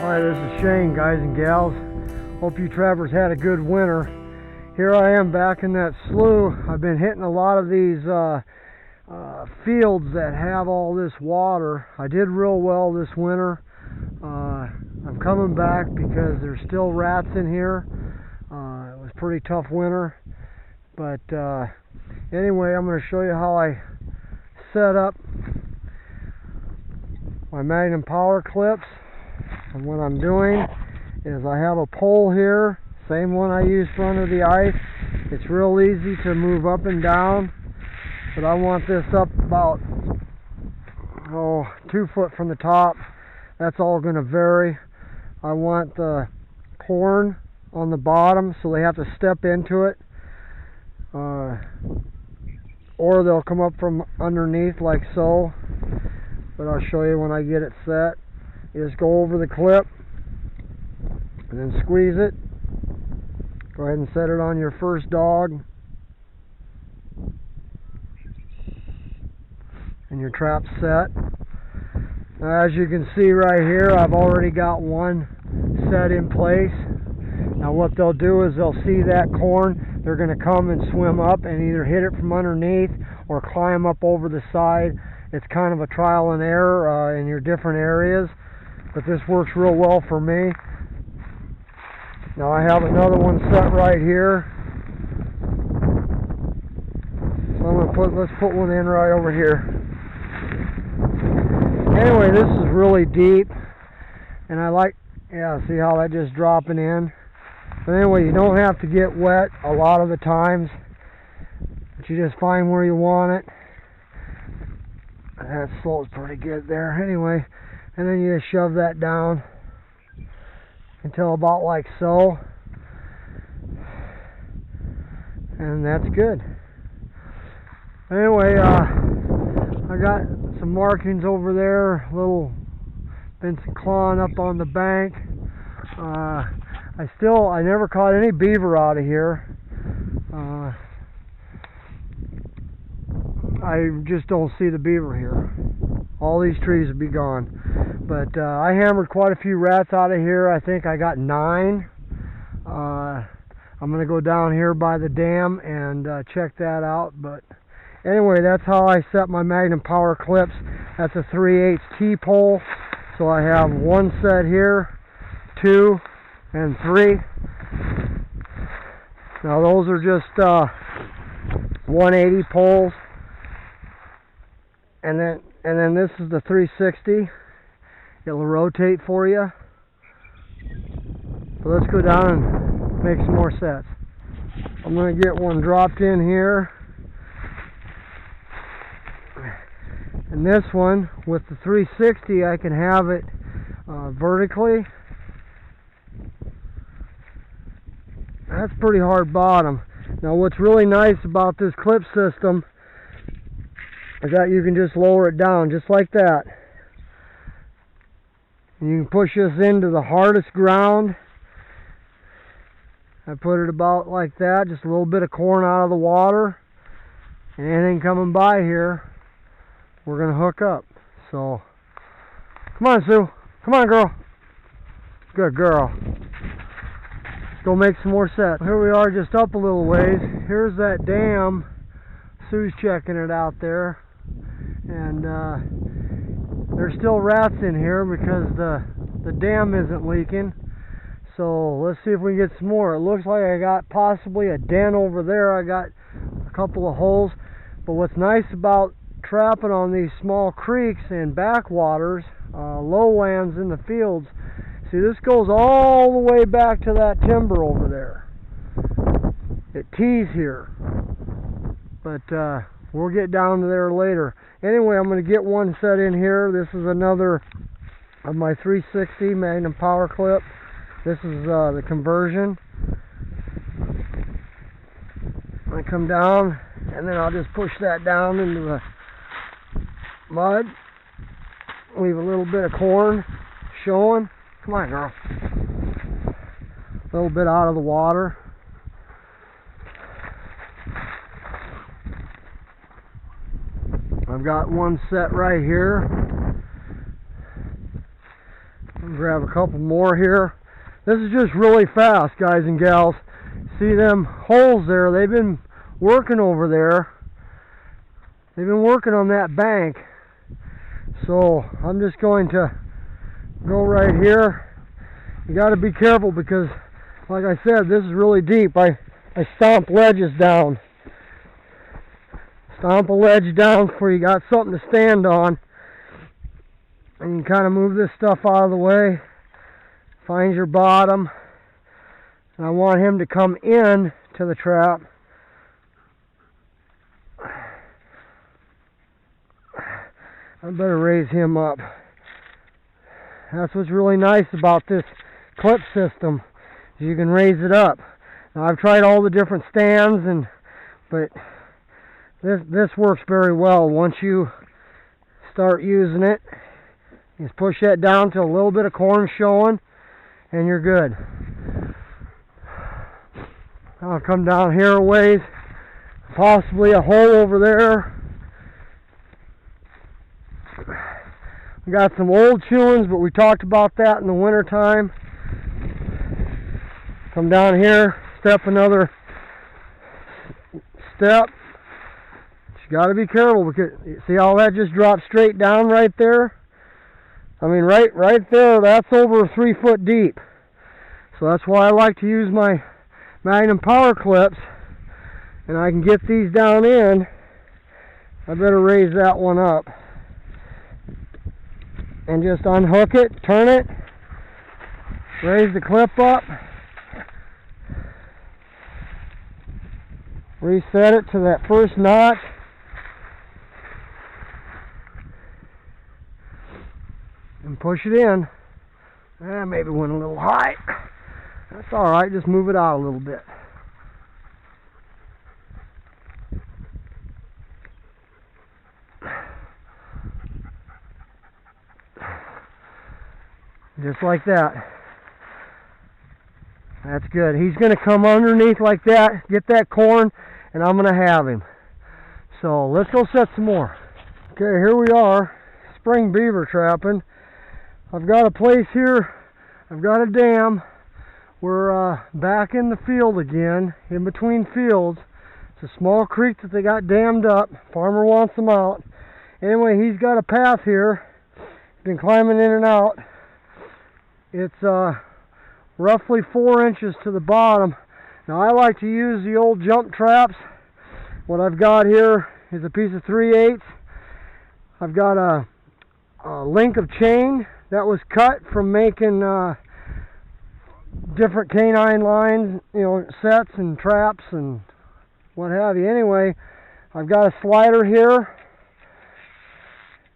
Hi, this is Shane, guys and gals. Hope you travelers had a good winter. Here I am back in that slough. I've been hitting a lot of these fields that have all this water. I did real well this winter. I'm coming back because there's still rats in here. It was a pretty tough winter. But anyway, I'm going to show you how I set up my Magnum power clips. And what I'm doing is I have a pole here, same one I use for under the ice. It's real easy to move up and down, but I want this up about 2 foot from the top. That's all going to vary. I want the corn on the bottom, so they have to step into it, or they'll come up from underneath like so. But I'll show you when I get it set. You just go over the clip and then squeeze it. Go ahead and set it on your first dog, and your trap's set. Now, as you can see right here, I've already got one set in place. Now what they'll do is they'll see that corn, they're going to come and swim up and either hit it from underneath or climb up over the side. It's kind of a trial and error in your different areas, but this works real well for me. Now I have another one set right here. So I'm going to let's put one in right over here. Anyway, this is really deep, and I like, see how that just dropping in. But anyway, you don't have to get wet a lot of the times, but you just find where you want it. That slows pretty good there. Anyway, and then you just shove that down until about like so, and that's good. Anyway, I got some markings over there, been some clawing up on the bank. I never caught any beaver out of here. I just don't see the beaver here. All these trees would be gone. But I hammered quite a few rats out of here. I think I got 9. I'm going to go down here by the dam and check that out. But anyway, that's how I set my Magnum power clips. That's a 3/8 T-pole. So I have one set here, 2, and 3. Now those are just 180 poles. And then this is the 360. It'll rotate for you. So let's go down and make some more sets. I'm going to get one dropped in here. And this one, with the 360, I can have it vertically. That's pretty hard bottom. Now what's really nice about this clip system is that you can just lower it down just like that. And you can push this into the hardest ground. I put it about like that, just a little bit of corn out of the water. And anything coming by here, we're going to hook up. So, come on, Sue. Come on, girl. Good girl. Let's go make some more sets. Here we are, just up a little ways. Here's that dam. Sue's checking it out there. And there's still rats in here because the dam isn't leaking. So let's see if we can get some more. It looks like I got possibly a den over there. I got a couple of holes. But what's nice about trapping on these small creeks and backwaters, lowlands in the fields, see, this goes all the way back to that timber over there. It tees here. But we'll get down to there later. Anyway, I'm going to get one set in here. This is another of my 360 Magnum power clip. This is the conversion. I come down, and then I'll just push that down into the mud. Leave a little bit of corn showing. Come on, girl. A little bit out of the water. I've got one set right here. Grab a couple more here. This is just really fast, guys and gals. See them holes there? They've been working over there. They've been working on that bank. So I'm just going to go right here. You got to be careful because, like I said, this is really deep. I stomp ledges down. Stomp a ledge down before you got something to stand on. And you can kind of move this stuff out of the way. Find your bottom. And I want him to come in to the trap. I better raise him up. That's what's really nice about this clip system. You can raise it up. Now, I've tried all the different stands, but this works very well. Once you start using it, you just push that down till a little bit of corn showing, and you're good. I'll come down here a ways, possibly a hole over there. We got some old chewings, but we talked about that in the winter time. Come down here, step another step. You got to be careful because you see how that just dropped straight down right there? I mean, right there, that's over 3 foot deep. So that's why I like to use my Magnum power clips, and I can get these down in. I better raise that one up. And just unhook it, turn it, raise the clip up, reset it to that first notch, and push it in. Maybe went a little high. That's alright, just move it out a little bit. Just like that. That's good. He's going to come underneath like that, get that corn, and I'm going to have him. So let's go set some more. Okay, here we are, spring beaver trapping. I've got a place here, I've got a dam. We're back in the field again, in between fields. It's a small creek that they got dammed up. Farmer wants them out. Anyway, he's got a path here. He's been climbing in and out. It's roughly 4 inches to the bottom. Now I like to use the old jump traps. What I've got here is a piece of 3/8. I've got a link of chain that was cut from making different canine lines, sets and traps and what have you. Anyway, I've got a slider here,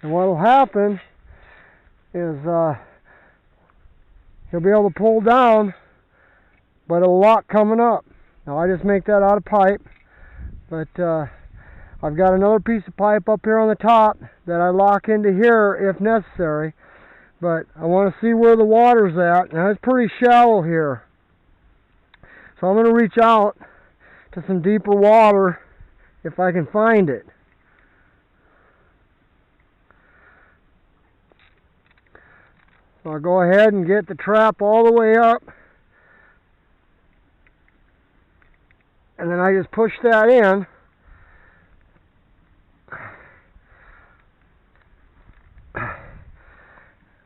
and what will happen is he'll be able to pull down, but it'll lock coming up. Now I just make that out of pipe, but I've got another piece of pipe up here on the top that I lock into here if necessary. But I want to see where the water's at. Now it's pretty shallow here, so I'm going to reach out to some deeper water if I can find it. So I'll go ahead and get the trap all the way up, and then I just push that in.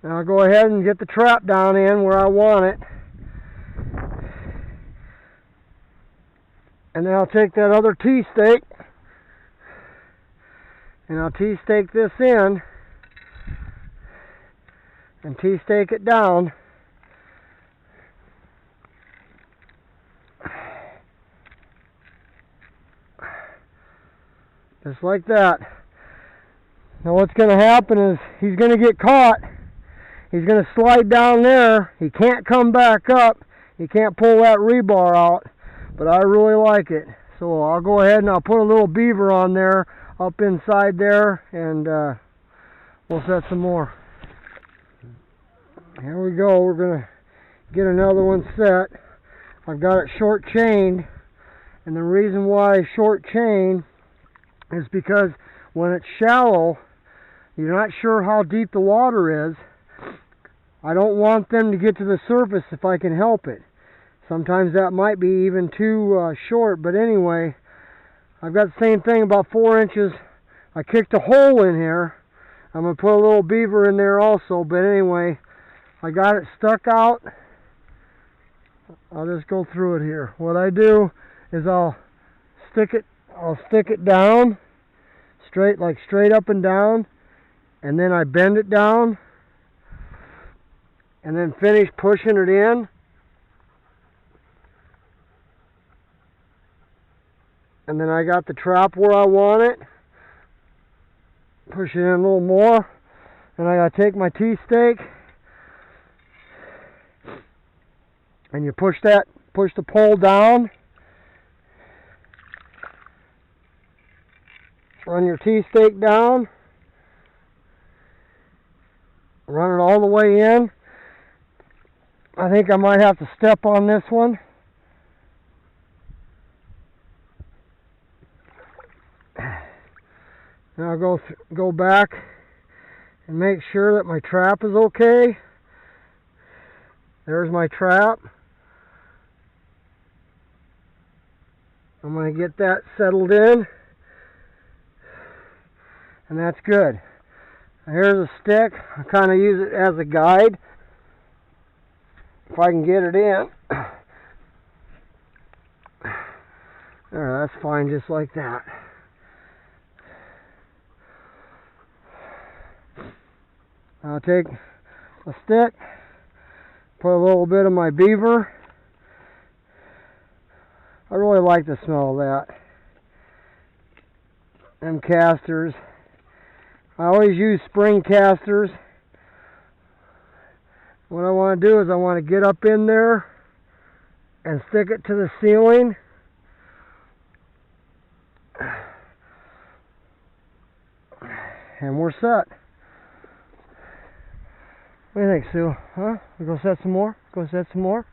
Now I'll go ahead and get the trap down in where I want it. And then I'll take that other T-stake and I'll T-stake this in and T-stake it down. Just like that. Now what's going to happen is he's going to get caught. He's going to slide down there. He can't come back up. He can't pull that rebar out. But I really like it. So I'll go ahead and I'll put a little beaver on there, up inside there, and we'll set some more. Here we go. We're going to get another one set. I've got it short chained. And the reason why short chain is because when it's shallow, you're not sure how deep the water is. I don't want them to get to the surface if I can help it. Sometimes that might be even too short, but anyway, I've got the same thing, about 4 inches. I kicked a hole in here. I'm going to put a little beaver in there also, but anyway, I got it stuck out. I'll just go through it here. What I do is I'll stick it down, straight up and down, and then I bend it down, and then finish pushing it in. And then I got the trap where I want it. Push it in a little more. And I gotta take my T-stake, and you push the pole down. Run your T-stake down. Run it all the way in. I think I might have to step on this one. Now I'll go back and make sure that my trap is okay. There's my trap. I'm going to get that settled in. And that's good. Here's a stick. I kind of use it as a guide, if I can get it in. There, that's fine, just like that. I'll take a stick, put a little bit of my beaver. I really like the smell of that. Them casters. I always use spring casters. What I want to do is I want to get up in there and stick it to the ceiling. And we're set. What do you think, Sue? Huh? We go set some more? Go set some more?